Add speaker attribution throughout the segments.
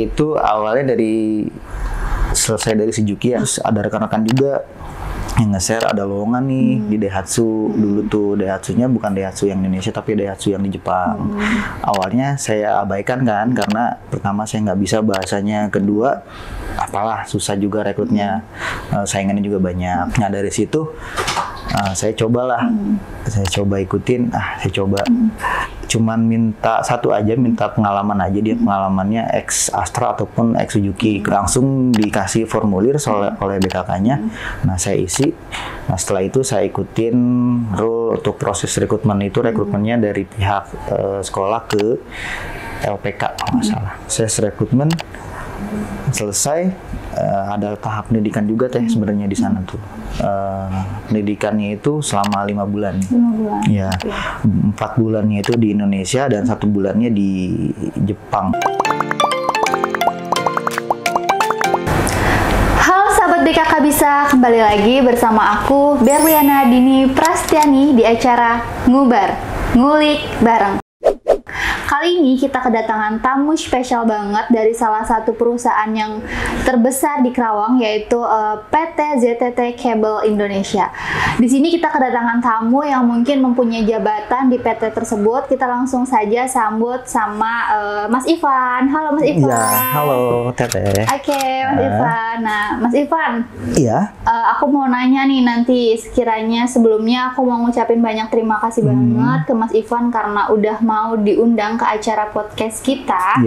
Speaker 1: itu awalnya selesai dari Suzuki ya. Terus ada rekan-rekan juga yang nge-share ada lowongan nih di Daihatsu. Dulu tuh Daihatsunya bukan Daihatsu yang Indonesia tapi Daihatsu yang di Jepang. Awalnya saya abaikan kan karena pertama saya nggak bisa bahasanya, kedua apalah susah juga rekrutnya, saingannya juga banyak. Nah dari situ saya cobalah, saya coba ikutin, saya coba. Cuman minta satu aja, minta pengalaman aja, dia pengalamannya ex Astra ataupun ex Suzuki, langsung dikasih formulir oleh BKK-nya. Nah saya isi. Nah setelah itu saya ikutin rule untuk proses rekrutmen itu, rekrutmennya dari pihak sekolah ke LPK kalau nggak salah. Saya rekrutmen selesai, ada tahap pendidikan juga sebenarnya di sana tuh. Pendidikannya itu selama 5 bulan.
Speaker 2: 5 bulan.
Speaker 1: Ya, 4 bulannya itu di Indonesia dan 1 bulannya di Jepang.
Speaker 2: Halo sahabat BKK Bisa, kembali lagi bersama aku Berliana Dini Prastiani di acara Ngubar, Ngulik Bareng. Kali ini kita kedatangan tamu spesial banget dari salah satu perusahaan yang terbesar di Kerawang, yaitu PT ZTT Cable Indonesia. Di sini kita kedatangan tamu yang mungkin mempunyai jabatan di PT tersebut. Kita langsung saja sambut sama Mas Ivan. Halo Mas Ivan.
Speaker 1: Iya, halo Teteh.
Speaker 2: Oke, Mas Ivan. Nah, Mas Ivan.
Speaker 1: Iya.
Speaker 2: Aku mau nanya nih, nanti sekiranya sebelumnya aku mau ngucapin banyak terima kasih banget ke Mas Ivan karena udah mau diundang ke acara podcast kita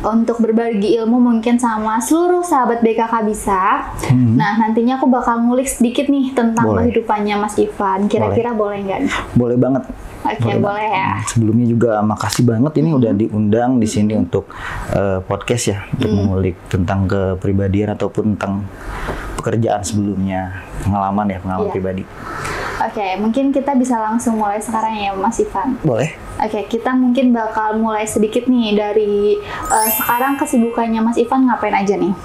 Speaker 2: untuk berbagi ilmu mungkin sama seluruh sahabat BKK Bisa. Nah, nantinya aku bakal ngulik sedikit nih tentang kehidupannya Mas Ivan. Kira-kira boleh nggak?
Speaker 1: Boleh banget.
Speaker 2: Oke, boleh ya.
Speaker 1: Sebelumnya juga makasih banget ini udah diundang di sini untuk podcast ya, untuk mengulik tentang kepribadian ataupun tentang pekerjaan sebelumnya, pengalaman pribadi.
Speaker 2: Oke, mungkin kita bisa langsung mulai sekarang ya Mas Ivan.
Speaker 1: Boleh.
Speaker 2: Oke, kita mungkin bakal mulai sedikit nih dari sekarang kesibukannya Mas Ivan ngapain aja nih?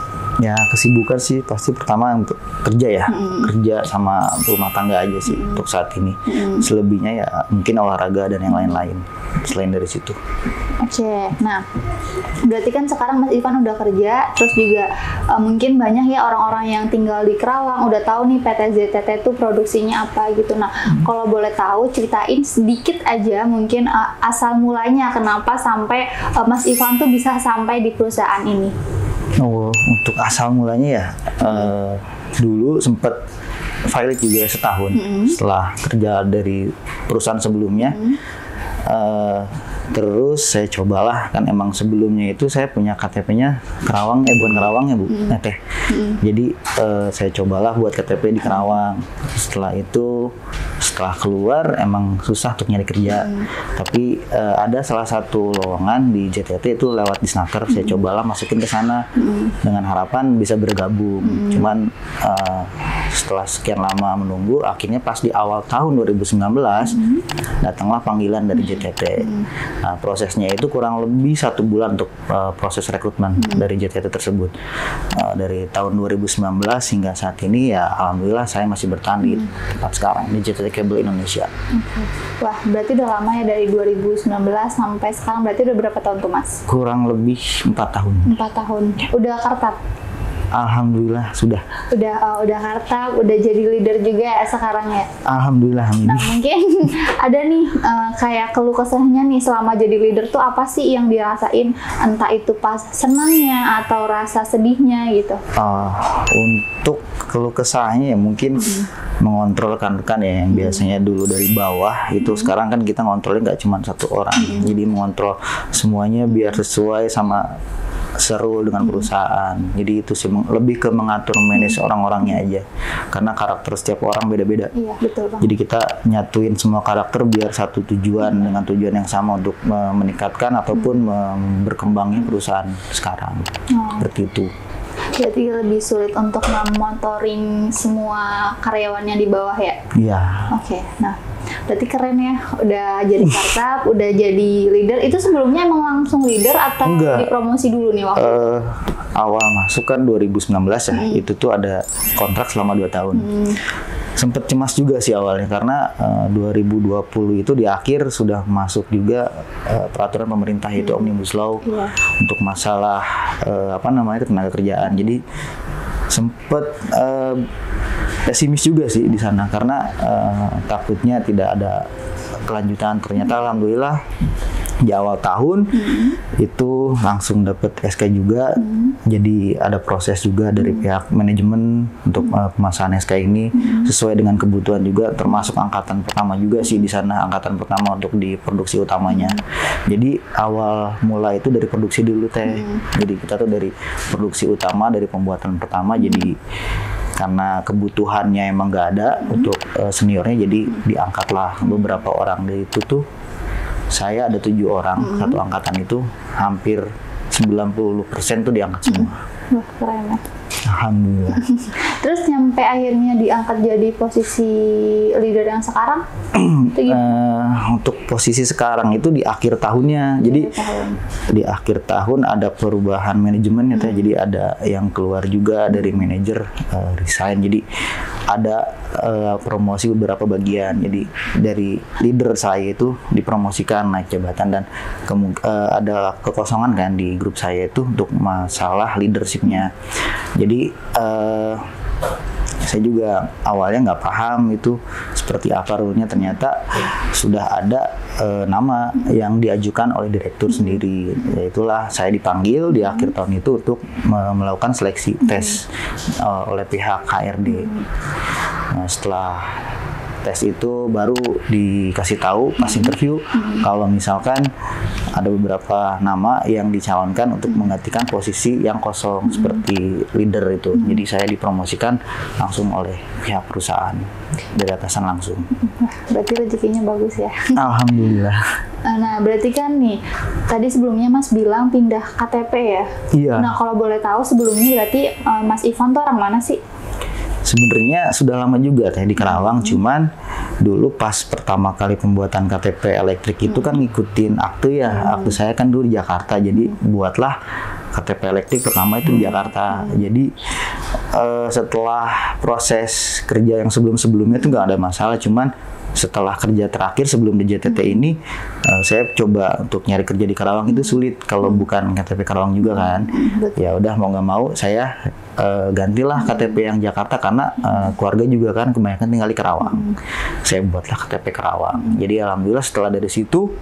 Speaker 1: Ya, kesibukan sih pasti pertama untuk kerja ya, kerja sama rumah tangga aja sih untuk saat ini. Selebihnya ya mungkin olahraga dan yang lain-lain selain dari situ.
Speaker 2: Oke, nah berarti kan sekarang Mas Ivan udah kerja, terus juga mungkin banyak ya orang-orang yang tinggal di Kerawang udah tahu nih PT ZTT itu produksinya apa gitu. Nah, kalau boleh tahu ceritain sedikit aja mungkin asal mulanya kenapa sampai Mas Ivan tuh bisa sampai di perusahaan ini.
Speaker 1: Oh, untuk asal mulanya ya dulu sempet pilot juga setahun setelah kerja dari perusahaan sebelumnya. Terus saya cobalah, kan emang sebelumnya itu saya punya KTP-nya Kerawang, bukan Kerawang ya Bu, Teh. Jadi saya cobalah buat KTP di Kerawang. Setelah itu, setelah keluar emang susah untuk nyari kerja. Tapi ada salah satu lowongan di JTT itu lewat Disnaker, saya cobalah masukin ke sana dengan harapan bisa bergabung. Cuman setelah sekian lama menunggu, akhirnya pas di awal tahun 2019 datanglah panggilan dari JTT. Nah, prosesnya itu kurang lebih 1 bulan untuk proses rekrutmen dari JTT tersebut. Dari tahun 2019 hingga saat ini ya alhamdulillah saya masih bertahan di tempat sekarang di JTT Cable Indonesia.
Speaker 2: Wah, berarti udah lama ya dari 2019 sampai sekarang, berarti udah berapa tahun tuh Mas?
Speaker 1: Kurang lebih 4 tahun.
Speaker 2: 4 tahun. Udah kartap?
Speaker 1: Alhamdulillah sudah.
Speaker 2: Udah hartap, udah jadi leader juga ya sekarang ya.
Speaker 1: Alhamdulillah.
Speaker 2: Nah, mungkin ada nih kayak keluh kesahnya nih selama jadi leader tuh apa sih yang dirasain, entah itu pas senangnya atau rasa sedihnya gitu.
Speaker 1: Untuk keluh kesahnya ya mungkin mengontrol rekan-rekan ya yang biasanya dulu dari bawah itu sekarang kan kita ngontrolnya nggak cuma 1 orang. Jadi mengontrol semuanya biar sesuai sama seru dengan perusahaan. Jadi itu sih lebih ke mengatur manage orang-orangnya aja. Karena karakter setiap orang beda-beda.
Speaker 2: Iya, betul Bang.
Speaker 1: Jadi kita nyatuin semua karakter biar satu tujuan dengan tujuan yang sama untuk meningkatkan ataupun berkembangnya perusahaan sekarang. Seperti itu.
Speaker 2: Jadi lebih sulit untuk memonitoring semua karyawannya di bawah ya?
Speaker 1: Iya.
Speaker 2: Oke, nah berarti keren ya, udah jadi startup, udah jadi leader. Itu sebelumnya emang langsung leader atau dipromosi dulu nih waktu
Speaker 1: awal masuk kan 2019 ya, itu tuh ada kontrak selama 2 tahun. Sempet cemas juga sih awalnya karena 2020 itu di akhir sudah masuk juga peraturan pemerintah yaitu Omnibus Law untuk masalah tenaga kerjaan. Jadi sempet pesimis juga sih di sana karena takutnya tidak ada kelanjutan. Ternyata alhamdulillah di awal tahun itu langsung dapet SK juga. Jadi ada proses juga dari pihak manajemen untuk pemasangan SK ini sesuai dengan kebutuhan juga, termasuk angkatan pertama juga sih di sana, angkatan pertama untuk di produksi utamanya. Jadi awal mulai itu dari produksi dulu teh. Jadi kita tuh dari produksi utama, dari pembuatan pertama. Jadi karena kebutuhannya emang nggak ada untuk seniornya, jadi diangkatlah beberapa orang. Dari itu tuh saya ada 7 orang, satu angkatan itu hampir 90% tuh diangkat semua.
Speaker 2: Wah, keren ya.
Speaker 1: Alhamdulillah.
Speaker 2: Terus nyampe akhirnya diangkat jadi posisi leader yang sekarang?
Speaker 1: Untuk posisi sekarang itu di akhir tahunnya. Jadi di akhir tahun ada perubahan manajemen ya. Jadi ada yang keluar juga dari manajer, resign. Jadi ada promosi beberapa bagian. Jadi dari leader saya itu dipromosikan naik jabatan, dan ada kekosongan kan di grup saya itu untuk masalah leadershipnya. Jadi saya juga awalnya nggak paham itu seperti apa rule-nya. Ternyata sudah ada nama yang diajukan oleh direktur sendiri. Yaitulah saya dipanggil di akhir tahun itu untuk melakukan seleksi tes oleh pihak HRD. Nah, setelah tes itu baru dikasih tahu pas interview kalau misalkan ada beberapa nama yang dicalonkan untuk menggantikan posisi yang kosong seperti leader itu. Jadi saya dipromosikan langsung oleh pihak perusahaan dari atasan langsung.
Speaker 2: Berarti rezekinya bagus ya.
Speaker 1: Alhamdulillah.
Speaker 2: Nah, berarti kan nih tadi sebelumnya Mas bilang pindah KTP ya.
Speaker 1: Iya.
Speaker 2: Nah, kalau boleh tahu sebelumnya berarti Mas Ivan tuh orang mana sih?
Speaker 1: Sebenarnya sudah lama juga teh di Karawang, cuman dulu pas pertama kali pembuatan KTP elektrik itu kan ngikutin akte ya. Akte saya kan dulu di Jakarta, jadi buatlah KTP elektrik pertama itu di Jakarta. Jadi setelah proses kerja yang sebelum-sebelumnya itu nggak ada masalah, cuman setelah kerja terakhir sebelum di JTT ini saya coba untuk nyari kerja di Karawang itu sulit kalau bukan KTP Karawang juga kan. Ya udah mau nggak mau saya gantilah KTP yang Jakarta karena keluarga juga kan kebanyakan tinggal di Karawang. Saya buatlah KTP Karawang. Jadi alhamdulillah setelah dari situ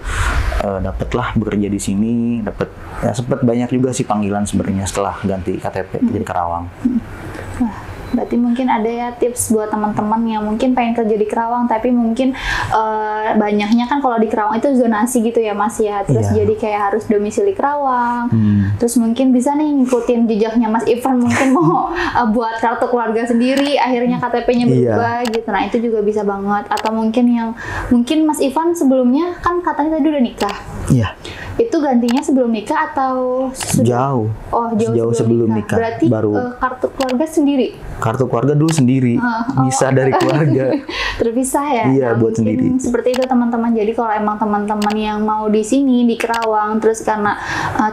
Speaker 1: dapatlah bekerja di sini, dapat ya sempat banyak juga sih panggilan sebenarnya setelah ganti KTP jadi Karawang.
Speaker 2: Wah. Berarti mungkin ada ya tips buat teman-teman yang mungkin pengen kerja di Karawang tapi mungkin banyaknya kan kalau di Karawang itu zonasi gitu ya Mas ya. Terus jadi kayak harus domisili Karawang. Terus mungkin bisa nih ngikutin jejaknya Mas Ivan, mungkin mau buat kartu keluarga sendiri, akhirnya KTP-nya berubah gitu. Nah, itu juga bisa banget. Atau mungkin Mas Ivan sebelumnya kan katanya tadi udah nikah.
Speaker 1: Iya.
Speaker 2: Itu gantinya sebelum nikah atau sudah?
Speaker 1: Jauh.
Speaker 2: Oh, jauh sebelum nikah. Berarti
Speaker 1: baru
Speaker 2: kartu keluarga sendiri?
Speaker 1: Kartu keluarga dulu sendiri, bisa dari keluarga.
Speaker 2: Terpisah ya?
Speaker 1: Iya,
Speaker 2: nah,
Speaker 1: buat sendiri.
Speaker 2: Seperti itu teman-teman. Jadi kalau emang teman-teman yang mau di sini di Karawang, terus karena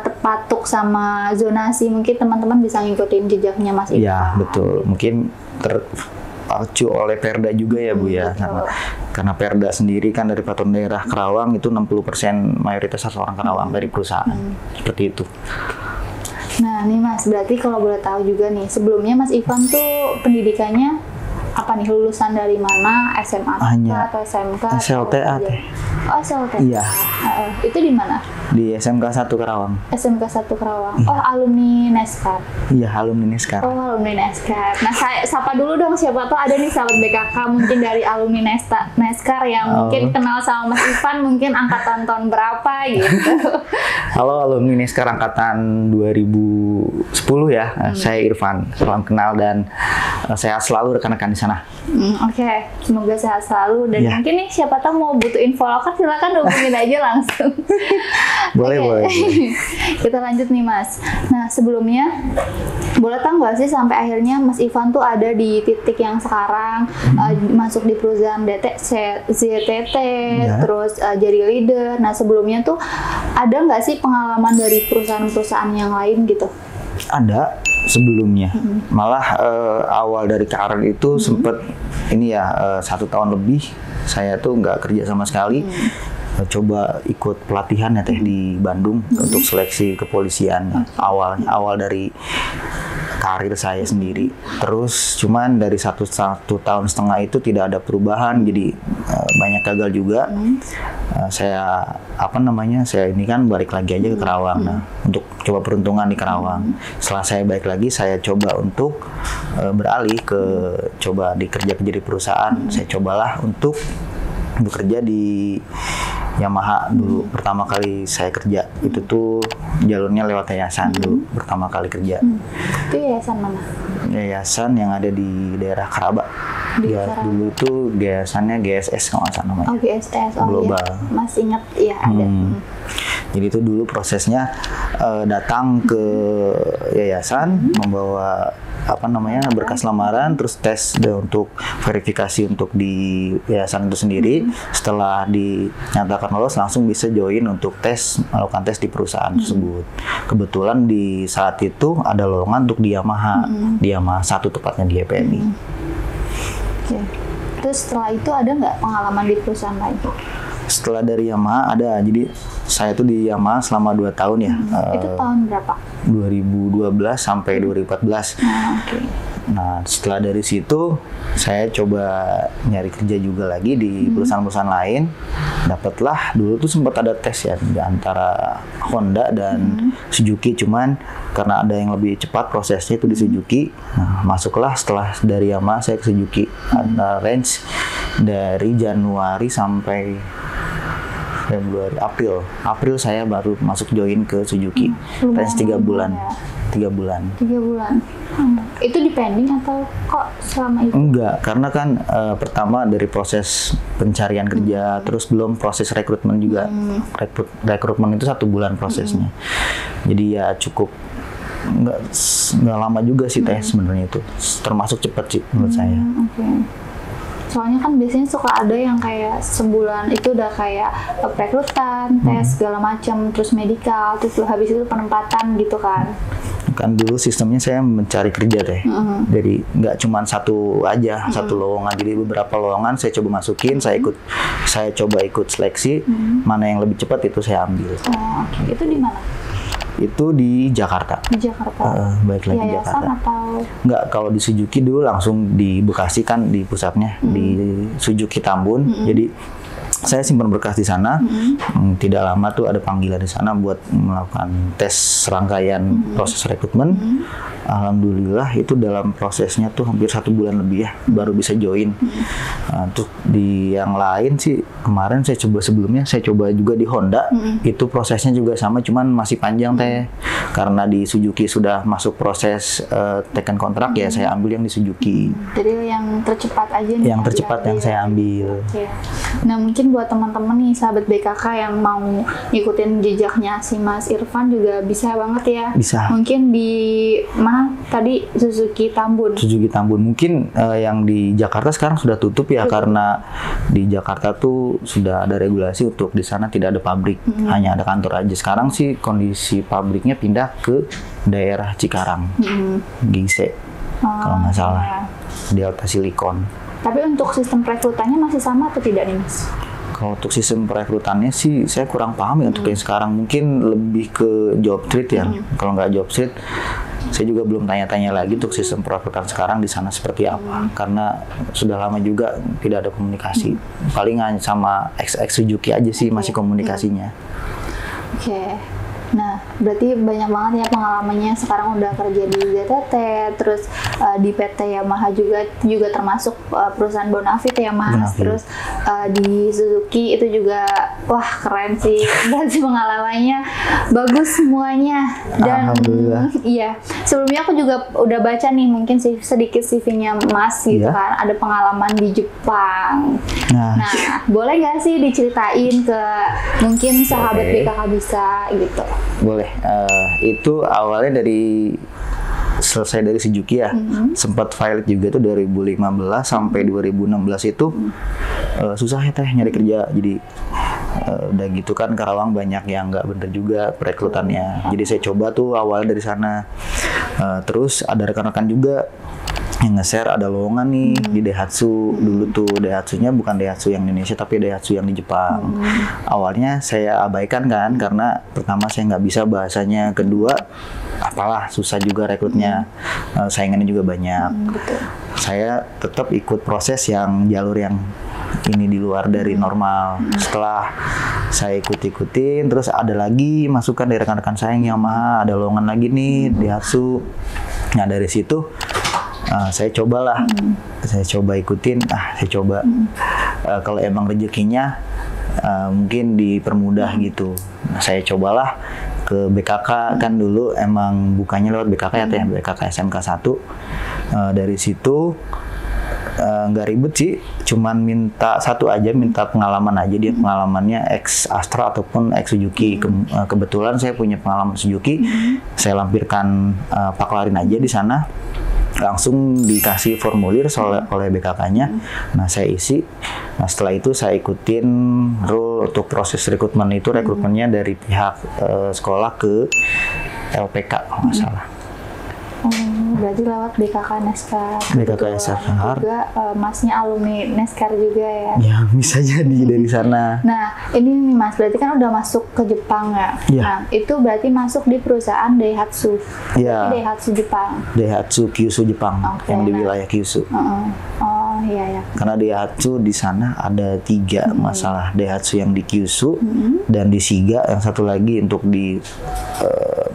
Speaker 2: terpatuk sama zonasi, mungkin teman-teman bisa ngikutin jejaknya Mas Ivan.
Speaker 1: Iya, betul. Mungkin terpacu oleh Perda juga ya Bu ya. Karena Perda sendiri kan dari peraturan daerah Karawang itu 60% mayoritas harus orang Karawang dari perusahaan. Seperti itu.
Speaker 2: Nah nih Mas, berarti kalau boleh tahu juga nih, sebelumnya Mas Ivan tuh pendidikannya apa nih, lulusan dari mana? SMA atau SMK?
Speaker 1: SLTA teh.
Speaker 2: Oh, SLTA.
Speaker 1: Iya.
Speaker 2: Itu di mana?
Speaker 1: Di SMK 1 Karawang.
Speaker 2: SMK 1 Karawang. Oh, alumni Neskar.
Speaker 1: Iya, alumni Neskar.
Speaker 2: Oh, alumni Neskar. Nah, saya sapa dulu dong, siapa tahu ada nih sahabat BKK mungkin dari alumni Neskar yang mungkin kenal sama Mas Ivan, mungkin angkatan tahun berapa gitu.
Speaker 1: Halo alumni Neskar angkatan 2010 ya. Saya Irfan. Salam kenal dan sehat selalu rekan-rekan di sana.
Speaker 2: Oke. Semoga sehat selalu dan mungkin nih siapa tahu mau butuh info lokal silakan hubungin aja langsung.
Speaker 1: Boleh.
Speaker 2: Kita lanjut nih Mas. Nah sebelumnya boleh tahu nggak sih sampai akhirnya Mas Ivan tuh ada di titik yang sekarang masuk di perusahaan ZTT, terus jadi leader. Nah sebelumnya tuh ada nggak sih pengalaman dari perusahaan-perusahaan yang lain gitu?
Speaker 1: Ada. sebelumnya. Malah awal dari karir itu sempet ini ya 1 tahun lebih saya tuh nggak kerja sama sekali. Coba ikut pelatihan ya teh di Bandung untuk seleksi kepolisian. Awal dari karir saya sendiri. Terus cuman dari satu tahun setengah itu tidak ada perubahan, jadi banyak gagal juga. Saya saya ini kan balik lagi aja ke Karawang. Nah, untuk coba peruntungan di Karawang. Setelah saya balik lagi, saya coba untuk beralih ke coba kerja di perusahaan. Saya cobalah untuk bekerja di Yamaha dulu. Pertama kali saya kerja itu tuh jalurnya lewat yayasan dulu. Pertama kali kerja.
Speaker 2: Itu yayasan mana?
Speaker 1: Yayasan yang ada di daerah Karaba. Dulu tuh yayasannya GSS kalau nggak salah namanya.
Speaker 2: Oh, GSS. Oh,
Speaker 1: Global.
Speaker 2: Iya. Masih ingat ya ada.
Speaker 1: Jadi itu dulu prosesnya datang ke yayasan membawa berkas lamaran, terus tes untuk verifikasi untuk di yayasan itu sendiri. Setelah dinyatakan lolos, langsung bisa join untuk melakukan tes di perusahaan tersebut. Kebetulan di saat itu ada lowongan untuk di Yamaha, di Yamaha 1 tepatnya di YPMI.
Speaker 2: Oke. Terus setelah itu ada nggak pengalaman di perusahaan lain?
Speaker 1: Setelah dari Yamaha ada, jadi saya tuh di Yamaha selama 2 tahun ya.
Speaker 2: Itu tahun berapa?
Speaker 1: 2012 sampai 2014. Nah, setelah dari situ saya coba nyari kerja juga lagi di perusahaan-perusahaan lain. Dapatlah, dulu tuh sempat ada tes ya di antara Honda dan Suzuki, cuman karena ada yang lebih cepat prosesnya itu di Suzuki. Nah, masuklah setelah dari Yamaha saya ke Suzuki. Ada range dari Januari sampai April saya baru masuk join ke Suzuki. Range 3 bulan. 3 bulan.
Speaker 2: 3 bulan. Itu depending atau kok selama itu?
Speaker 1: Enggak, karena kan pertama dari proses pencarian kerja, terus belum proses rekrutmen juga. Rekrutmen itu 1 bulan prosesnya. Jadi ya cukup nggak lama juga sih teh sebenarnya itu. Termasuk cepat sih menurut saya.
Speaker 2: Soalnya kan biasanya suka ada yang kayak sebulan itu udah kayak perekrutan, tes segala macam, terus medikal, terus habis itu penempatan gitu kan.
Speaker 1: Kan dulu sistemnya saya mencari kerja deh. Jadi nggak cuma satu aja, satu lowongan. Jadi beberapa lowongan saya coba masukin, saya coba ikut seleksi, mana yang lebih cepat itu saya ambil.
Speaker 2: Itu di mana?
Speaker 1: Itu di Jakarta.
Speaker 2: Di Jakarta.
Speaker 1: Baik lagi di Jakarta.
Speaker 2: Atau?
Speaker 1: Enggak, kalau di Suzuki dulu langsung di Bekasi kan di pusatnya, di Suzuki Tambun. Jadi saya simpan berkas di sana. Tidak lama tuh ada panggilan di sana buat melakukan tes rangkaian proses rekrutmen. Alhamdulillah itu dalam prosesnya tuh hampir 1 bulan lebih ya baru bisa join. Untuk di yang lain sih kemarin sebelumnya saya coba juga di Honda. Itu prosesnya juga sama, cuman masih panjang teh. Karena di Suzuki sudah masuk proses taken kontrak ya saya ambil yang di Suzuki.
Speaker 2: Jadi yang tercepat aja nih.
Speaker 1: Yang tercepat yang saya ambil.
Speaker 2: Nah, mungkin buat teman-teman nih sahabat BKK yang mau ngikutin jejaknya si Mas Irfan juga bisa banget ya.
Speaker 1: Bisa.
Speaker 2: Mungkin di mana tadi Suzuki Tambun.
Speaker 1: Suzuki Tambun mungkin yang di Jakarta sekarang sudah tutup ya karena di Jakarta tuh sudah ada regulasi untuk di sana tidak ada pabrik, hanya ada kantor aja. Sekarang sih kondisi pabriknya pindah ke daerah Cikarang, Gise kalau nggak salah, Delta Silicon.
Speaker 2: Tapi untuk sistem perekrutannya masih sama atau tidak nih, Mas?
Speaker 1: Kalau untuk sistem perekrutannya sih saya kurang paham ya untuk yang sekarang. Mungkin lebih ke job street ya. Kalau nggak job street, saya juga belum tanya-tanya lagi untuk sistem perekrutan sekarang di sana seperti apa. Karena sudah lama juga tidak ada komunikasi. Paling hanya sama ex Suzuki aja sih masih komunikasinya.
Speaker 2: Nah, berarti banyak banget ya pengalamannya. Sekarang udah kerja di ZTT, terus di PT Yamaha juga termasuk perusahaan Bonafit ya Mas. Terus di Suzuki itu juga wah keren sih. Berarti pengalamannya bagus semuanya. Dan iya, sebelumnya aku juga udah baca nih mungkin sedikit CV-nya Mas gitu kan. Ada pengalaman di Jepang. Nah, boleh nggak sih diceritain ke mungkin sahabat BKK bisa gitu?
Speaker 1: Boleh. Itu awalnya selesai dari Suzuki ya. Sempat pilot juga tuh 2015 sampai 2016 itu susah ya teh nyari kerja. Jadi udah gitu kan Karawang banyak yang nggak bener juga perekrutannya. Jadi saya coba tuh awalnya dari sana. Terus ada rekan-rekan juga yang nge-share ada lowongan nih di Daihatsu. Dulu tuh Daihatsunya bukan Daihatsu yang Indonesia tapi Daihatsu yang di Jepang. Awalnya saya abaikan kan karena pertama saya nggak bisa bahasanya, kedua apalah susah juga rekrutnya, saingannya juga banyak. Saya tetap ikut proses yang jalur yang ini di luar dari normal. Setelah saya ikutin, terus ada lagi masukan dari rekan-rekan saya yang Yamaha, ada lowongan lagi nih Daihatsu. Nah dari situ saya cobalah, saya coba ikutin, saya coba kalau emang rezekinya mungkin dipermudah gitu. Nah, saya cobalah ke BKK, kan dulu emang bukannya lewat BKK ya teh, BKK SMK 1. Dari situ nggak ribet sih, cuman minta satu aja, minta pengalaman aja. Dia pengalamannya ex Astra ataupun ex Suzuki. Kebetulan saya punya pengalaman Suzuki, saya lampirkan paklarin aja di sana. Langsung dikasih formulir oleh BKK-nya. Nah, saya isi. Nah, setelah itu saya ikutin rule untuk proses rekrutmen itu, rekrutmennya dari pihak sekolah ke LPK kalau nggak salah.
Speaker 2: Berarti lewat BKK Neskar.
Speaker 1: BKK Neskar.
Speaker 2: Juga masnya alumni Neskar juga ya?
Speaker 1: Ya, bisa jadi dari sana.
Speaker 2: Nah, ini nih Mas, berarti kan udah masuk ke Jepang ya?
Speaker 1: Iya.
Speaker 2: Nah, itu berarti masuk di perusahaan Daihatsu.
Speaker 1: Iya.
Speaker 2: Daihatsu Jepang.
Speaker 1: Daihatsu Kyushu Jepang, yang di wilayah Kyushu.
Speaker 2: Oh iya ya.
Speaker 1: Karena Daihatsu di sana ada 3 masalah. Daihatsu yang di Kyushu dan di Shiga, yang satu lagi untuk di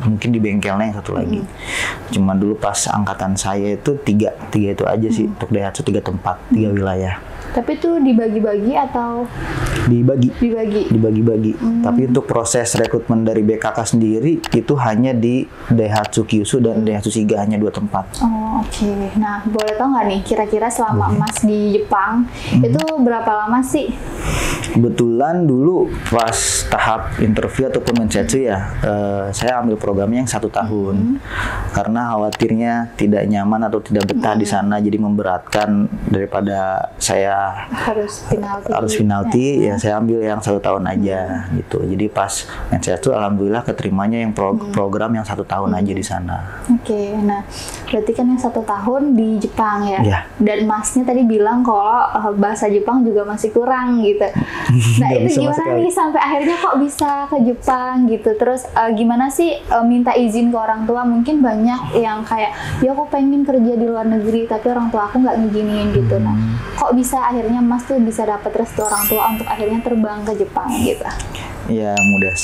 Speaker 1: mungkin di bengkelnya yang satu lagi. Cuman dulu pas angkatan saya itu 3 itu aja sih untuk Daihatsu, 3 tempat, 3 wilayah.
Speaker 2: Tapi itu dibagi-bagi atau?
Speaker 1: Dibagi-bagi. Tapi untuk proses rekrutmen dari BKK sendiri itu hanya di Daihatsu Kyushu dan Daihatsu Shiga, hanya 2 tempat.
Speaker 2: Oh, oke. Nah, boleh tahu nggak nih kira-kira selama Mas di Jepang itu berapa lama sih?
Speaker 1: Kebetulan dulu pas tahap interview ataupun mensetsu ya, saya ambil programnya yang 1 tahun karena khawatirnya tidak nyaman atau tidak betah di sana, jadi memberatkan daripada saya harus penalti ya saya ambil yang 1 tahun aja gitu. Jadi pas mensetsu alhamdulillah keterimanya yang program yang 1 tahun aja di sana.
Speaker 2: Oke, nah berarti kan yang 1 tahun di Jepang ya?
Speaker 1: Ya.
Speaker 2: Dan Masnya tadi bilang kalau bahasa Jepang juga masih kurang gitu. Nah itu gimana nih sampai akhirnya kok bisa ke Jepang gitu? Terus gimana sih minta izin ke orang tua? Mungkin banyak yang kayak, ya aku pengen kerja di luar negeri tapi orang tua aku nggak ngizinin gitu. Nah kok bisa akhirnya Mas tuh bisa dapat restu orang tua untuk akhirnya terbang ke Jepang gitu?
Speaker 1: Ya mudah,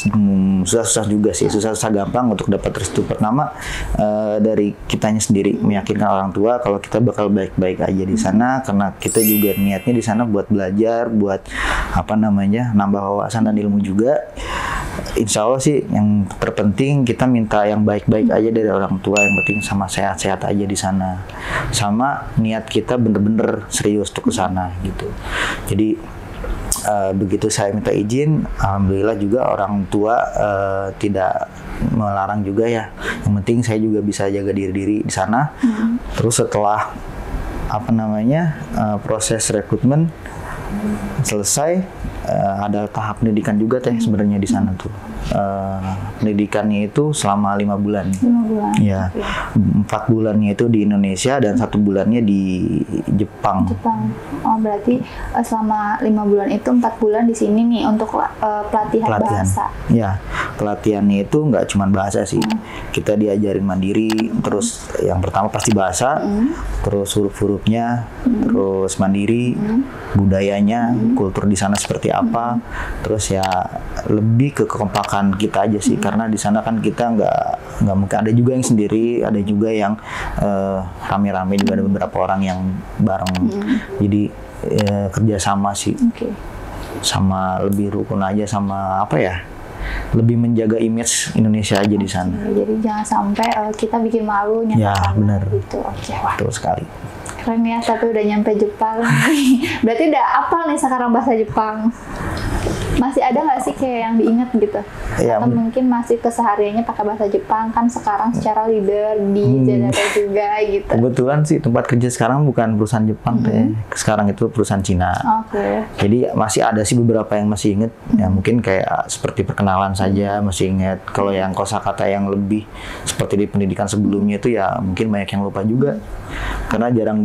Speaker 1: susah-susah juga sih, susah-susah gampang untuk dapat restu. Pertama dari kitanya sendiri meyakinkan orang tua kalau kita bakal baik-baik aja di sana, karena kita juga niatnya di sana buat belajar, buat nambah wawasan dan ilmu juga. Insya Allah sih yang terpenting kita minta yang baik-baik aja dari orang tua, yang penting sama sehat-sehat aja di sana, sama niat kita bener-bener serius untuk ke sana gitu. Jadi begitu saya minta izin, alhamdulillah juga orang tua tidak melarang juga ya. Yang penting saya juga bisa jaga diri di sana. Terus setelah proses rekrutmen selesai, ada tahap pendidikan juga teh sebenarnya di sana tuh. Pendidikannya itu selama 5 bulan.
Speaker 2: 5 bulan.
Speaker 1: Ya, 4 bulannya itu di Indonesia dan 1 bulannya di Jepang.
Speaker 2: Oh berarti selama 5 bulan itu 4 bulan di sini nih untuk pelatihan bahasa.
Speaker 1: Ya, pelatihannya itu nggak cuma bahasa sih. Kita diajarin mandiri. Terus yang pertama pasti bahasa, terus huruf-hurufnya, terus mandiri, budayanya, kultur di sana seperti apa. Terus ya lebih ke kekompakan kita aja sih, karena di sana kan kita nggak mungkin, ada juga yang sendiri, ada juga yang rame-rame, juga ada beberapa orang yang bareng. Jadi kerjasama sih, sama lebih rukun aja, sama lebih menjaga image Indonesia aja di sana.
Speaker 2: Jadi jangan sampai kita bikin malu nyampe
Speaker 1: ya, benar.
Speaker 2: Gitu.
Speaker 1: Betul sekali.
Speaker 2: Keren ya, tapi udah nyampe Jepang. Berarti udah hafal nih sekarang bahasa Jepang. Masih ada nggak sih kayak yang diingat gitu?
Speaker 1: Ya,
Speaker 2: Atau mungkin masih kesehariannya pakai bahasa Jepang, kan sekarang secara leader di Jakarta juga gitu.
Speaker 1: Kebetulan sih tempat kerja sekarang bukan perusahaan Jepang deh. Sekarang itu perusahaan Cina.
Speaker 2: Oke.
Speaker 1: Jadi masih ada sih beberapa yang masih inget. Ya mungkin kayak seperti perkenalan saja masih inget. Kalau yang kosakata yang lebih seperti di pendidikan sebelumnya itu ya mungkin banyak yang lupa juga. Karena jarang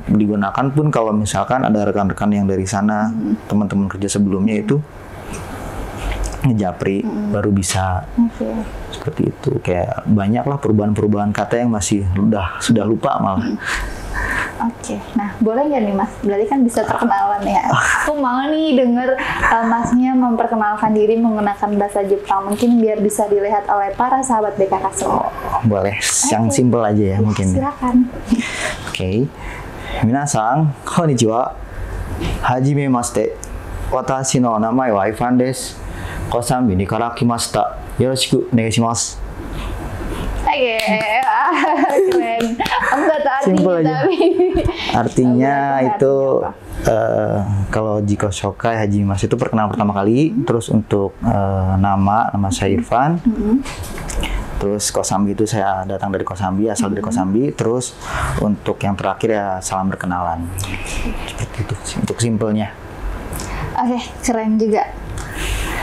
Speaker 1: digunakan pun kalau misalkan ada rekan-rekan yang dari sana, teman-teman kerja sebelumnya itu ngejapri baru bisa. Seperti itu. Kayak banyak lah perubahan-perubahan kata yang masih sudah lupa malah.
Speaker 2: Oke, nah boleh nggak nih Mas? Berarti kan bisa perkenalan ya. Aku mau nih denger Masnya memperkenalkan diri menggunakan bahasa Jepang. Mungkin biar bisa dilihat oleh para sahabat BKK semua.
Speaker 1: Boleh, yang simple aja ya mungkin.
Speaker 2: Silakan.
Speaker 1: Oke. Minasan, konnichiwa. Hajimemashite. Watashi no namae wa Ivan desu. Kosambi ni kara kimashita. Yoroshiku onegaishimasu.
Speaker 2: Oke, keren. Aku nggak tahu
Speaker 1: Simple
Speaker 2: artinya
Speaker 1: aja.
Speaker 2: tapi.
Speaker 1: Artinya itu kalau Jiko Shokai Hajimas itu perkenalan pertama kali. Terus untuk nama saya Irfan. Terus Kosambi itu saya datang dari Kosambi, asal dari Kosambi. Terus untuk yang terakhir ya salam berkenalan. Seperti itu sih, untuk simpelnya.
Speaker 2: Oke, keren juga.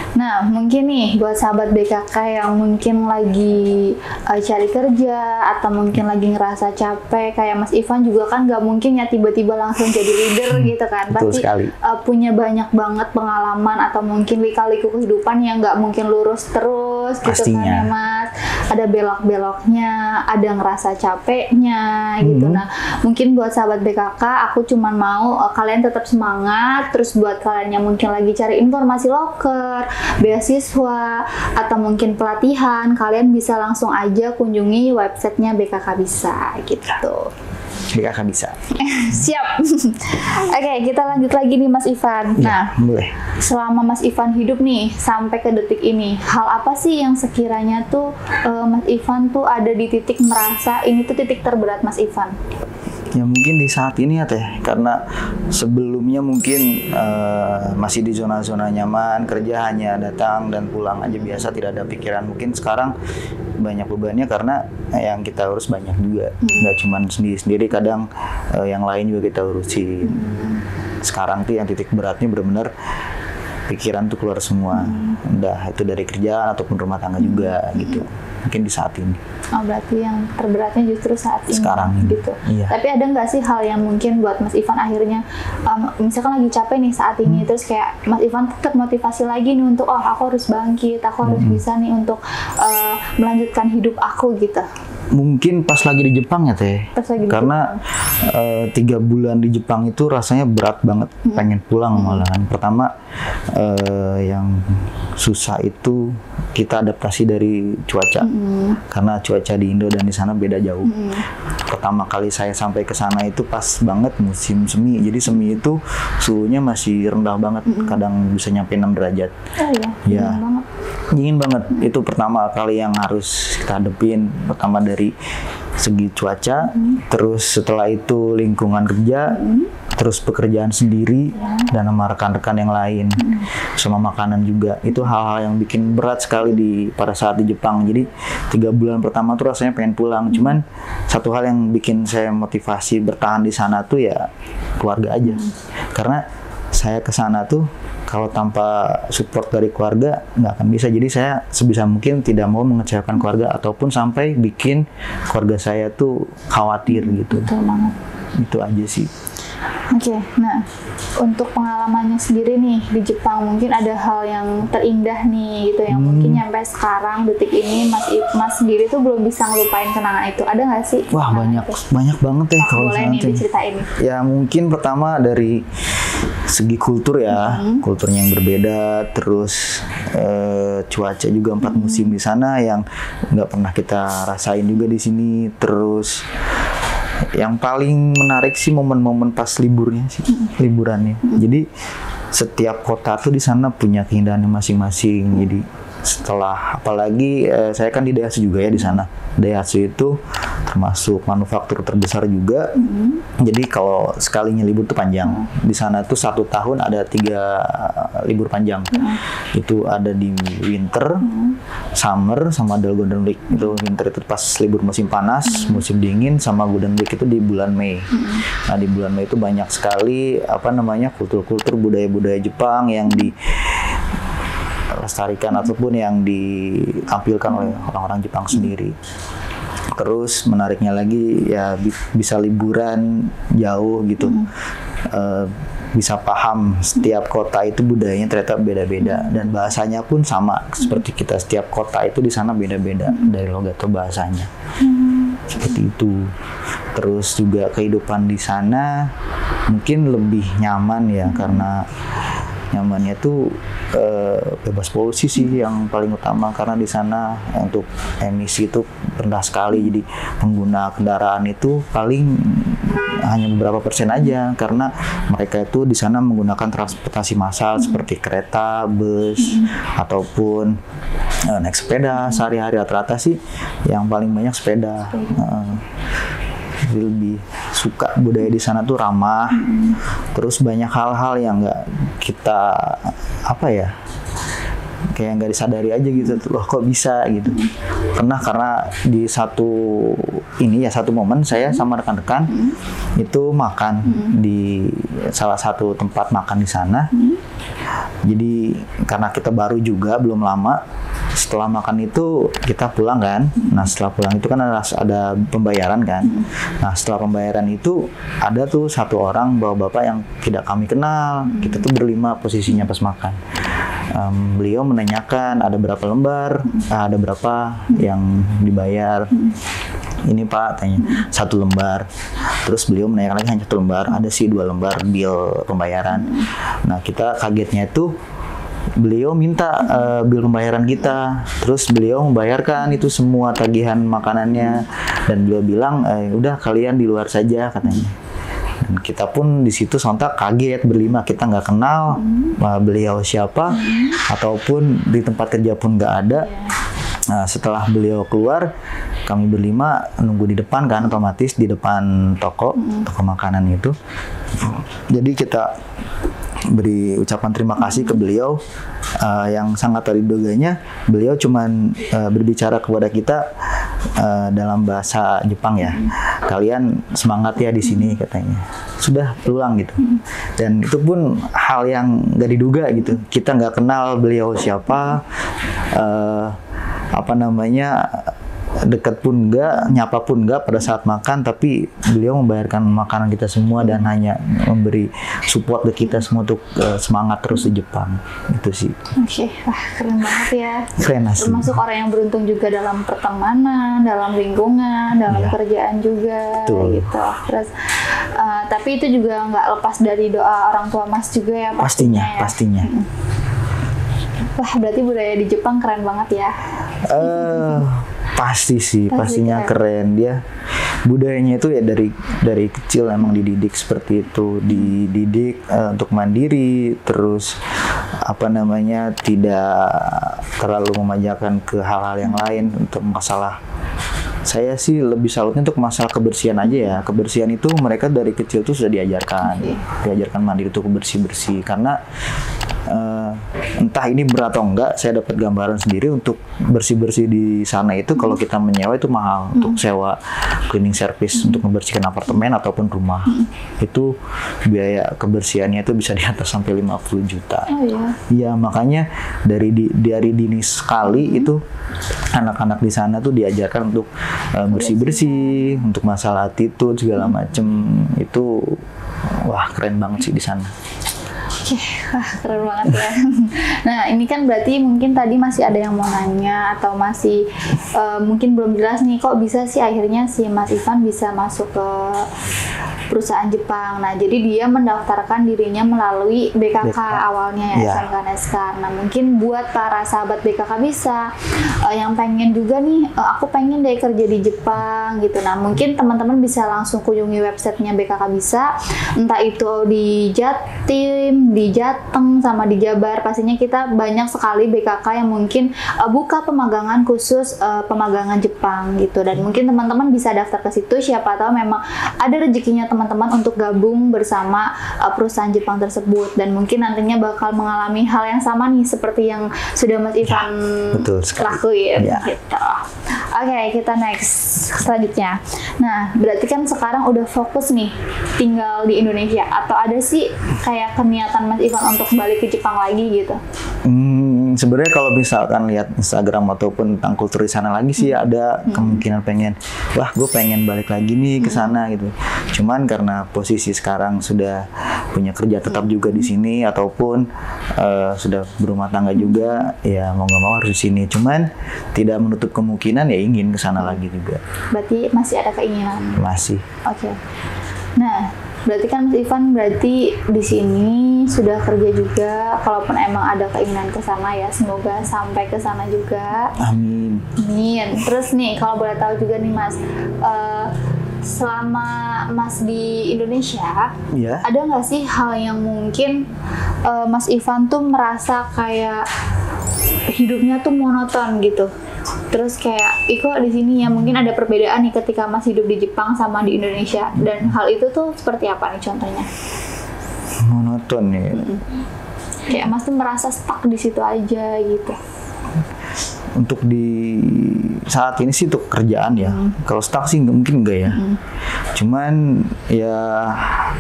Speaker 2: Nah, mungkin nih buat sahabat BKK yang mungkin lagi cari kerja atau mungkin lagi ngerasa capek, kayak Mas Ivan juga kan nggak mungkin ya tiba-tiba langsung jadi leader gitu kan.
Speaker 1: Betul
Speaker 2: Pasti
Speaker 1: sekali.
Speaker 2: Punya banyak banget pengalaman atau mungkin lika-liku kehidupan yang nggak mungkin lurus terus gitu kan ya Mas. Ada belok-beloknya, ada ngerasa capeknya gitu. Nah, mungkin buat sahabat BKK, aku cuman mau kalian tetap semangat. Terus buat kalian yang mungkin lagi cari informasi loker, beasiswa, atau mungkin pelatihan, kalian bisa langsung aja kunjungi websitenya BKK Bisa gitu.
Speaker 1: BKK Bisa.
Speaker 2: Siap. Oke, kita lanjut lagi nih Mas Ivan. Nah,
Speaker 1: boleh.
Speaker 2: selama Mas Ivan hidup nih sampai ke detik ini, hal apa sih yang sekiranya tuh Mas Ivan tuh ada di titik merasa ini tuh titik terberat Mas Ivan?
Speaker 1: Ya mungkin di saat ini ya Teh, karena sebelumnya mungkin masih di zona-zona nyaman, kerja hanya datang dan pulang aja biasa, tidak ada pikiran. Mungkin sekarang banyak bebannya karena yang kita urus banyak juga, nggak cuma sendiri-sendiri, kadang yang lain juga kita urusin. Sekarang tuh yang titik beratnya benar-benar pikiran tuh keluar semua, udah itu dari kerjaan ataupun rumah tangga juga gitu. Mungkin di saat ini.
Speaker 2: Oh, berarti yang terberatnya justru saat ini.
Speaker 1: Sekarang
Speaker 2: gitu.
Speaker 1: Iya.
Speaker 2: Tapi ada nggak sih hal yang mungkin buat Mas Ivan akhirnya, misalkan lagi capek nih saat ini, terus kayak Mas Ivan tetap motivasi lagi nih untuk, oh aku harus bangkit, aku harus bisa nih untuk melanjutkan hidup aku gitu.
Speaker 1: Mungkin pas lagi di Jepang ya Teh, karena 3 bulan di Jepang itu rasanya berat banget, pengen pulang malahan. Pertama yang susah itu kita adaptasi dari cuaca, karena cuaca di Indo dan di sana beda jauh. Pertama kali saya sampai ke sana itu pas banget musim semi, jadi semi itu suhunya masih rendah banget, kadang bisa nyampe 6 derajat.
Speaker 2: Oh iya,
Speaker 1: dingin banget. Itu pertama kali yang harus kita hadepin, pertama dari segi cuaca, terus setelah itu lingkungan kerja, terus pekerjaan sendiri, dan sama rekan-rekan yang lain, sama makanan juga. Itu hal-hal yang bikin berat sekali pada saat di Jepang. Jadi 3 bulan pertama tuh rasanya pengen pulang. Cuman satu hal yang bikin saya motivasi bertahan di sana tuh ya keluarga aja. Karena saya ke sana tuh kalau tanpa support dari keluarga nggak akan bisa. Jadi saya sebisa mungkin tidak mau mengecewakan keluarga ataupun sampai bikin keluarga saya tuh khawatir gitu.
Speaker 2: Betul banget.
Speaker 1: Itu aja sih.
Speaker 2: Oke, nah untuk pengalamannya sendiri nih di Jepang, mungkin ada hal yang terindah nih gitu yang mungkin sampai sekarang detik ini Mas sendiri tuh belum bisa ngelupain kenangan itu. Ada nggak sih?
Speaker 1: Wah, banyak banget ya kalau
Speaker 2: boleh nih diceritain.
Speaker 1: Ya mungkin pertama dari segi kultur ya, kulturnya yang berbeda, terus cuaca juga 4 musim di sana yang nggak pernah kita rasain juga di sini. Terus yang paling menarik sih momen-momen pas liburnya sih, liburannya. Jadi setiap kota tuh di sana punya keindahannya masing-masing. Jadi Setelah apalagi saya kan di Daihatsu juga ya di sana. Daihatsu itu termasuk manufaktur terbesar juga. Jadi kalau sekalinya libur tuh panjang. Di sana tuh 1 tahun ada 3 libur panjang. Itu ada di winter, summer, sama ada Golden Week. Itu winter itu pas libur musim panas, musim dingin, sama Golden Week itu di bulan Mei. Nah di bulan Mei itu banyak sekali kultur-kultur budaya-budaya Jepang yang dilestarikan ataupun yang ditampilkan oleh orang-orang Jepang sendiri. Terus menariknya lagi ya bisa liburan jauh gitu, bisa paham setiap kota itu budayanya ternyata beda-beda dan bahasanya pun sama seperti kita. Setiap kota itu di sana beda-beda dari logat atau bahasanya, seperti itu. Terus juga kehidupan di sana mungkin lebih nyaman ya, karena nyamannya tuh bebas polusi sih yang paling utama, karena di sana untuk emisi itu rendah sekali. Jadi pengguna kendaraan itu paling hanya beberapa persen aja, karena mereka itu di sana menggunakan transportasi massal seperti kereta, bus, ataupun naik sepeda. Sehari-hari rata-rata sih yang paling banyak sepeda. Lebih suka budaya di sana tuh ramah. Terus banyak hal-hal yang nggak kita kayak nggak disadari aja gitu. Loh kok bisa gitu. Karena di satu momen saya sama rekan-rekan itu makan di salah satu tempat makan di sana. Jadi karena kita baru juga belum lama, setelah makan itu kita pulang kan. Nah setelah pulang itu kan ada pembayaran kan. Nah setelah pembayaran itu ada tuh satu orang bapak-bapak yang tidak kami kenal. Kita tuh berlima posisinya pas makan. Beliau menanyakan ada berapa lembar, ada berapa yang dibayar. Ini Pak, tanya 1 lembar. Terus beliau menanyakan lagi hanya 1 lembar. Ada sih 2 lembar bil pembayaran. Nah kita kagetnya itu beliau minta bil pembayaran kita, terus beliau membayarkan itu semua tagihan makanannya, dan beliau bilang udah kalian di luar saja katanya. Dan kita pun di situ sontak kaget berlima, kita nggak kenal beliau siapa, ataupun di tempat kerja pun nggak ada. Nah, setelah beliau keluar, kami berlima nunggu di depan kan, otomatis di depan toko makanan itu. Jadi kita beri ucapan terima kasih ke beliau, yang sangat terduganya beliau cuman berbicara kepada kita dalam bahasa Jepang ya, kalian semangat ya di sini katanya. Sudah pulang gitu. Dan itu pun hal yang nggak diduga gitu. Kita nggak kenal beliau siapa, dekat pun enggak, nyapa pun enggak pada saat makan, tapi beliau membayarkan makanan kita semua dan hanya memberi support ke kita semua untuk semangat terus di Jepang. Itu sih.
Speaker 2: Oke, wah keren banget ya.
Speaker 1: Keren asli.
Speaker 2: Termasuk orang yang beruntung juga dalam pertemanan, dalam lingkungan, dalam kerjaan juga.
Speaker 1: Betul.
Speaker 2: Gitu. Terus tapi itu juga nggak lepas dari doa orang tua Mas juga ya pastinya.
Speaker 1: Pastinya.
Speaker 2: Wah, berarti budaya di Jepang keren banget ya.
Speaker 1: Pasti sih, pastinya keren. Dia budayanya itu ya dari kecil emang dididik seperti itu, dididik untuk mandiri, terus tidak terlalu memanjakan ke hal-hal yang lain. Untuk masalah saya sih lebih salutnya untuk masalah kebersihan aja ya. Kebersihan itu mereka dari kecil tuh sudah diajarkan mandiri untuk bersih-bersih, karena entah ini berat atau enggak, saya dapat gambaran sendiri untuk bersih-bersih di sana itu kalau kita menyewa itu mahal. Untuk sewa cleaning service untuk membersihkan apartemen ataupun rumah, itu biaya kebersihannya itu bisa di atas sampai 50 juta.
Speaker 2: Oh iya.
Speaker 1: Iya, makanya dari dini sekali itu anak-anak di sana tuh diajarkan untuk bersih-bersih, untuk masalah attitude segala macem. Itu wah keren banget sih di sana.
Speaker 2: Wah, keren banget ya. Nah, ini kan berarti mungkin tadi masih ada yang mau nanya atau masih mungkin belum jelas nih, kok bisa sih akhirnya si Mas Ivan bisa masuk ke perusahaan Jepang. Nah, jadi dia mendaftarkan dirinya melalui BKK awalnya ya, SMK Neskar. Nah, mungkin buat para sahabat BKK bisa yang pengen juga nih, aku pengen deh kerja di Jepang gitu. Nah, mungkin teman-teman bisa langsung kunjungi websitenya BKK bisa, entah itu di Jatim, di Jateng, sama di Jabar. Pastinya kita banyak sekali BKK yang mungkin buka pemagangan khusus pemagangan Jepang gitu. Dan mungkin teman-teman bisa daftar ke situ, siapa tahu memang ada rezekinya teman-teman untuk gabung bersama perusahaan Jepang tersebut, dan mungkin nantinya bakal mengalami hal yang sama nih seperti yang sudah Mas Ivan lakuin gitu. Oke, kita next selanjutnya. Nah, berarti kan sekarang udah fokus nih tinggal di Indonesia, atau ada sih kayak keniatan Mas Ivan untuk balik ke Jepang lagi gitu?
Speaker 1: Sebenarnya kalau misalkan lihat Instagram ataupun tentang kultur di sana lagi sih ada kemungkinan pengen, wah gue pengen balik lagi nih ke sana gitu. Cuman karena posisi sekarang sudah punya kerja tetap juga di sini ataupun sudah berumah tangga juga, ya mau nggak mau harus di sini. Cuman tidak menutup kemungkinan ya ingin ke sana lagi juga.
Speaker 2: Berarti masih ada keinginan?
Speaker 1: Masih.
Speaker 2: Oke. Nah, berarti kan Mas Ivan berarti di sini sudah kerja juga. Kalaupun emang ada keinginan ke sana ya, semoga sampai ke sana juga.
Speaker 1: Amin.
Speaker 2: Amin. Terus nih, kalau boleh tahu juga nih Mas, selama Mas di Indonesia, ada nggak sih hal yang mungkin Mas Ivan tuh merasa kayak hidupnya tuh monoton gitu? Terus kayak, kok di sini ya mungkin ada perbedaan nih ketika Mas hidup di Jepang sama di Indonesia, dan hal itu tuh seperti apa nih contohnya?
Speaker 1: Monoton ya.
Speaker 2: Kayak Mas tuh merasa stuck di situ aja gitu.
Speaker 1: Untuk di saat ini sih untuk kerjaan ya. Kalau stuck sih mungkin enggak ya. Cuman ya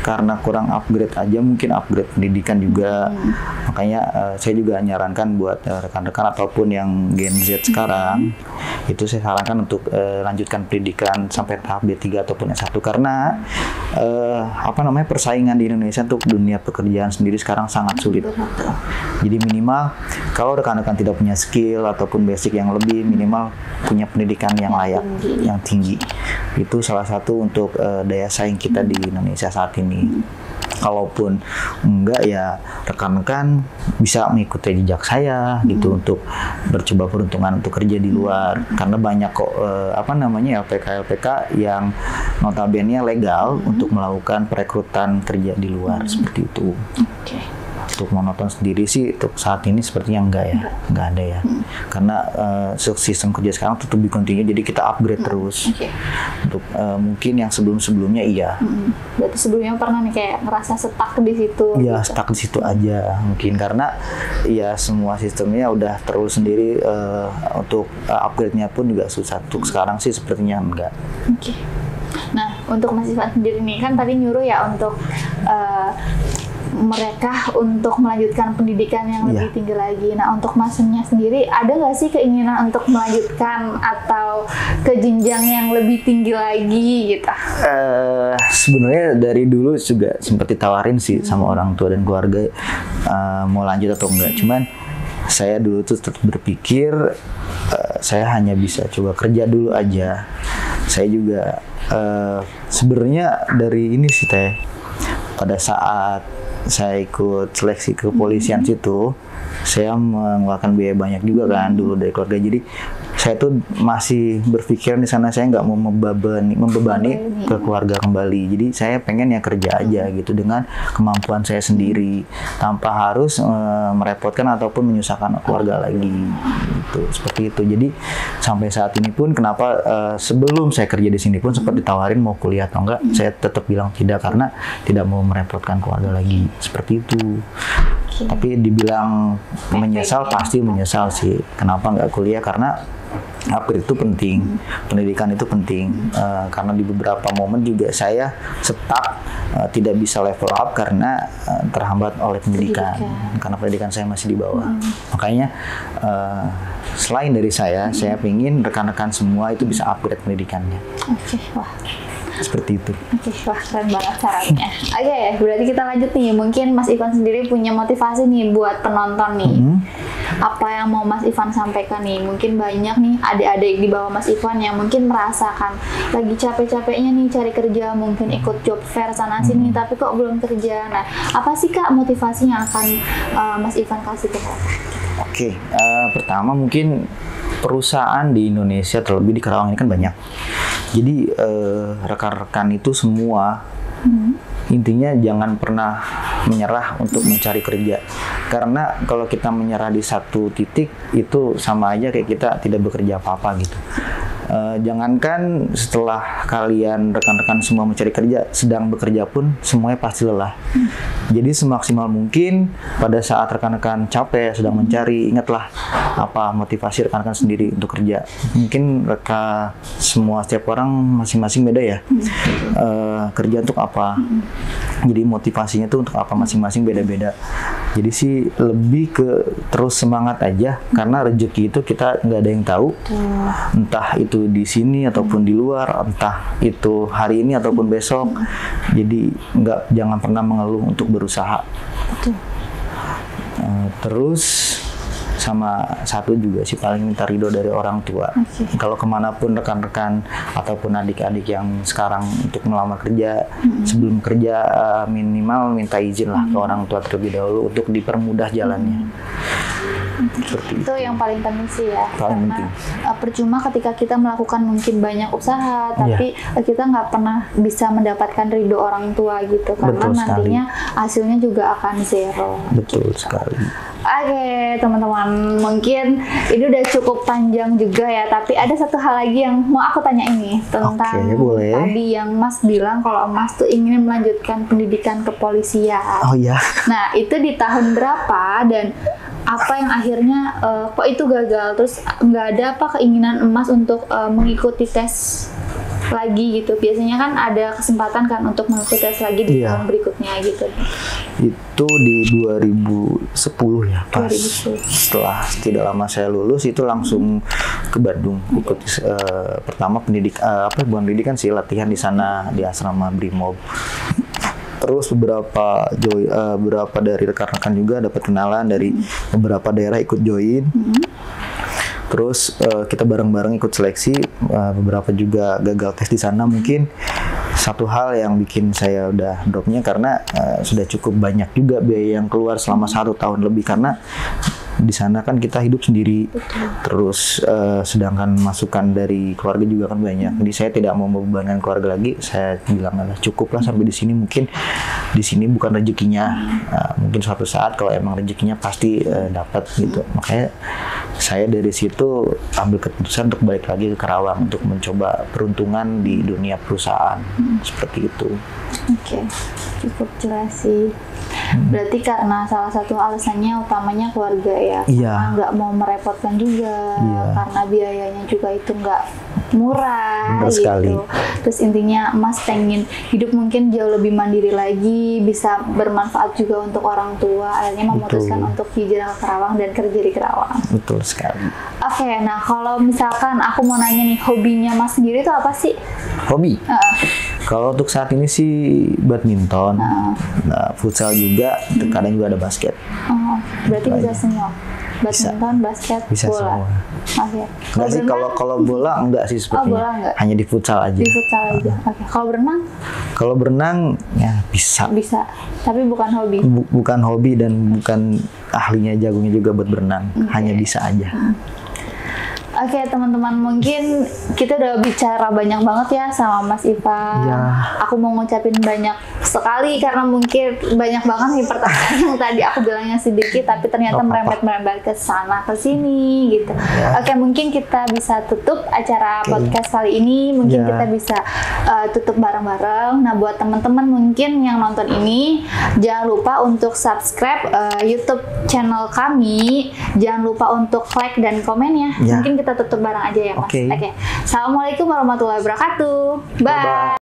Speaker 1: karena kurang upgrade aja, mungkin upgrade pendidikan juga. Makanya saya juga nyarankan buat rekan-rekan ataupun yang Gen Z sekarang, itu saya sarankan untuk lanjutkan pendidikan sampai tahap D3 ataupun S1, karena persaingan di Indonesia untuk dunia pekerjaan sendiri sekarang sangat sulit. Jadi minimal kalau rekan-rekan tidak punya skill ataupun basic yang lebih, minimal punya pendidikan yang layak, yang tinggi. Itu salah satu untuk daya saing kita di Indonesia saat ini. Kalaupun enggak ya rekan-rekan bisa mengikuti jejak saya gitu untuk bercoba peruntungan untuk kerja di luar, karena banyak kok LPK yang notabene legal untuk melakukan perekrutan kerja di luar seperti itu. Untuk monoton sendiri sih untuk saat ini sepertinya enggak ada ya. Karena sistem kerja sekarang tetap lebih kontinu, jadi kita upgrade terus. Untuk mungkin yang sebelum-sebelumnya iya.
Speaker 2: Berarti sebelumnya pernah nih kayak ngerasa stuck di situ?
Speaker 1: Iya,
Speaker 2: gitu.
Speaker 1: Stuck di situ aja mungkin karena ya semua sistemnya udah terus sendiri, untuk upgrade-nya pun juga susah. Untuk sekarang sih sepertinya enggak.
Speaker 2: Nah, untuk Mas Ivan sendiri nih, kan tadi nyuruh ya untuk mereka untuk melanjutkan pendidikan yang lebih tinggi lagi. Nah, untuk Masnya sendiri ada nggak sih keinginan untuk melanjutkan atau ke jenjang yang lebih tinggi lagi gitu?
Speaker 1: Sebenarnya dari dulu juga sempat ditawarin sih sama orang tua dan keluarga mau lanjut atau enggak. Cuman saya dulu tuh tetap berpikir saya hanya bisa coba kerja dulu aja. Saya juga sebenarnya dari ini sih Teh, pada saat saya ikut seleksi kepolisian situ, saya mengeluarkan biaya banyak juga kan dulu dari keluarga. Jadi saya tuh masih berpikir di sana saya nggak mau membebani ke keluarga kembali. Jadi saya pengen ya kerja aja gitu dengan kemampuan saya sendiri tanpa harus merepotkan ataupun menyusahkan keluarga lagi gitu. Seperti itu. Jadi sampai saat ini pun kenapa sebelum saya kerja di sini pun sempat ditawarin mau kuliah atau enggak, saya tetap bilang tidak karena tidak mau merepotkan keluarga lagi. Seperti itu. Tapi dibilang menyesal, pasti menyesal sih. Kenapa nggak kuliah? Karena upgrade itu penting, pendidikan itu penting. Karena di beberapa momen juga saya stuck, tidak bisa level up karena terhambat oleh pendidikan. Karena pendidikan saya masih di bawah. Makanya selain dari saya ingin rekan-rekan semua itu bisa upgrade pendidikannya.
Speaker 2: Wah.
Speaker 1: Seperti itu.
Speaker 2: Wah, keren banget caranya. Berarti kita lanjut nih. Mungkin Mas Ivan sendiri punya motivasi nih buat penonton nih. apa yang mau Mas Ivan sampaikan nih? Mungkin banyak nih adik-adik di bawah Mas Ivan yang mungkin merasakan lagi capek-capeknya nih cari kerja, mungkin ikut job fair sana sini tapi kok belum kerja. Nah, apa sih Kak motivasi yang akan Mas Ivan kasih ke mereka?
Speaker 1: Oke, pertama mungkin perusahaan di Indonesia, terlebih di Karawang ini kan banyak. Jadi rekan-rekan itu semua intinya jangan pernah menyerah untuk mencari kerja. Karena kalau kita menyerah di satu titik itu sama aja kayak kita tidak bekerja apa-apa gitu. Jangankan setelah kalian rekan-rekan semua mencari kerja, sedang bekerja pun semuanya pasti lelah. Jadi semaksimal mungkin pada saat rekan-rekan capek sedang mencari, ingatlah apa motivasi rekan-rekan sendiri untuk kerja. Mungkin semua setiap orang masing-masing beda ya. Kerja untuk apa? Jadi motivasinya tuh untuk apa masing-masing beda-beda. Jadi sih lebih ke terus semangat aja, karena rezeki itu kita nggak ada yang tahu. Entah itu di sini ataupun di luar, entah itu hari ini ataupun besok. Jadi jangan pernah mengeluh untuk berusaha. Terus sama satu juga sih paling minta ridho dari orang tua. Kalau kemanapun rekan-rekan ataupun adik-adik yang sekarang untuk melamar kerja, sebelum kerja minimal minta izin lah ke orang tua terlebih dahulu untuk dipermudah jalannya. Seperti
Speaker 2: itu yang paling penting sih ya,
Speaker 1: paling
Speaker 2: karena percuma ketika kita melakukan mungkin banyak usaha tapi kita nggak pernah bisa mendapatkan ridho orang tua gitu, karena
Speaker 1: Betul
Speaker 2: nantinya
Speaker 1: sekali.
Speaker 2: hasilnya juga akan zero.
Speaker 1: Betul sekali.
Speaker 2: Oke teman-teman, mungkin ini udah cukup panjang juga ya, tapi ada satu hal lagi yang mau aku tanya ini tentang
Speaker 1: boleh.
Speaker 2: tadi yang Mas bilang kalau Mas tuh ingin melanjutkan pendidikan kepolisian.
Speaker 1: Oh iya.
Speaker 2: Nah itu di tahun berapa dan apa yang akhirnya kok itu gagal, terus nggak ada apa keinginan Mas untuk mengikuti tes lagi gitu? Biasanya kan ada kesempatan kan untuk mengikuti tes lagi di tahun berikutnya gitu.
Speaker 1: Itu di 2010 ya, pas
Speaker 2: 2010.
Speaker 1: Setelah tidak lama saya lulus itu langsung ke Bandung ikut pertama bukan pendidikan sih, latihan di sana di asrama Brimob. Terus beberapa dari rekan-rekan juga dapat kenalan dari beberapa daerah ikut join. Terus kita bareng-bareng ikut seleksi, beberapa juga gagal tes di sana. Mungkin satu hal yang bikin saya udah dropnya karena sudah cukup banyak juga biaya yang keluar selama 1 tahun lebih, karena di sana kan kita hidup sendiri. Terus sedangkan masukan dari keluarga juga kan banyak. Jadi saya tidak mau membebankan keluarga lagi. Saya bilang cukup lah sampai di sini. Mungkin di sini bukan rezekinya. Mungkin suatu saat kalau emang rezekinya pasti dapat gitu. Makanya saya dari situ ambil keputusan untuk balik lagi ke Karawang untuk mencoba peruntungan di dunia perusahaan. Seperti itu.
Speaker 2: Oke, cukup jelas sih. Berarti karena salah satu alasannya utamanya keluarga ya, karena nggak mau merepotkan juga, karena biayanya juga itu nggak murah.
Speaker 1: Benar
Speaker 2: gitu.
Speaker 1: sekali.
Speaker 2: Terus intinya Mas pengen hidup mungkin jauh lebih mandiri lagi, bisa bermanfaat juga untuk orang tua. Akhirnya memutuskan untuk hijrah ke Karawang dan kerja di Karawang.
Speaker 1: Betul sekali.
Speaker 2: Oke, nah kalau misalkan aku mau nanya nih, hobinya Mas sendiri itu apa sih?
Speaker 1: Hobi? Kalau untuk saat ini sih badminton, futsal juga, kadang juga ada basket.
Speaker 2: Berarti bisa semua? Badminton, basket,
Speaker 1: bisa
Speaker 2: bola?
Speaker 1: Semua.
Speaker 2: Oke.
Speaker 1: Enggak sih, kalau bola enggak sih sepertinya.
Speaker 2: Bola enggak?
Speaker 1: Hanya di futsal aja.
Speaker 2: Di futsal aja. Oke. Kalau berenang?
Speaker 1: Kalau berenang ya bisa.
Speaker 2: Bisa, tapi bukan hobi.
Speaker 1: Bukan hobi dan bukan ahlinya, jagonya juga buat berenang. Hanya bisa aja.
Speaker 2: Oke teman-teman, mungkin kita udah bicara banyak banget ya sama Mas Ivan. Aku mau ngucapin banyak sekali karena mungkin banyak banget nih pertanyaan yang tadi aku bilangnya sedikit tapi ternyata merembet-merembet ke sana ke sini gitu. Oke, mungkin kita bisa tutup acara podcast kali ini. Mungkin kita bisa tutup bareng-bareng. Nah, buat teman-teman mungkin yang nonton ini, jangan lupa untuk subscribe YouTube channel kami. Jangan lupa untuk like dan komen ya. Mungkin kita tutup bareng aja ya Mas. Oke. Assalamualaikum warahmatullahi wabarakatuh. Bye.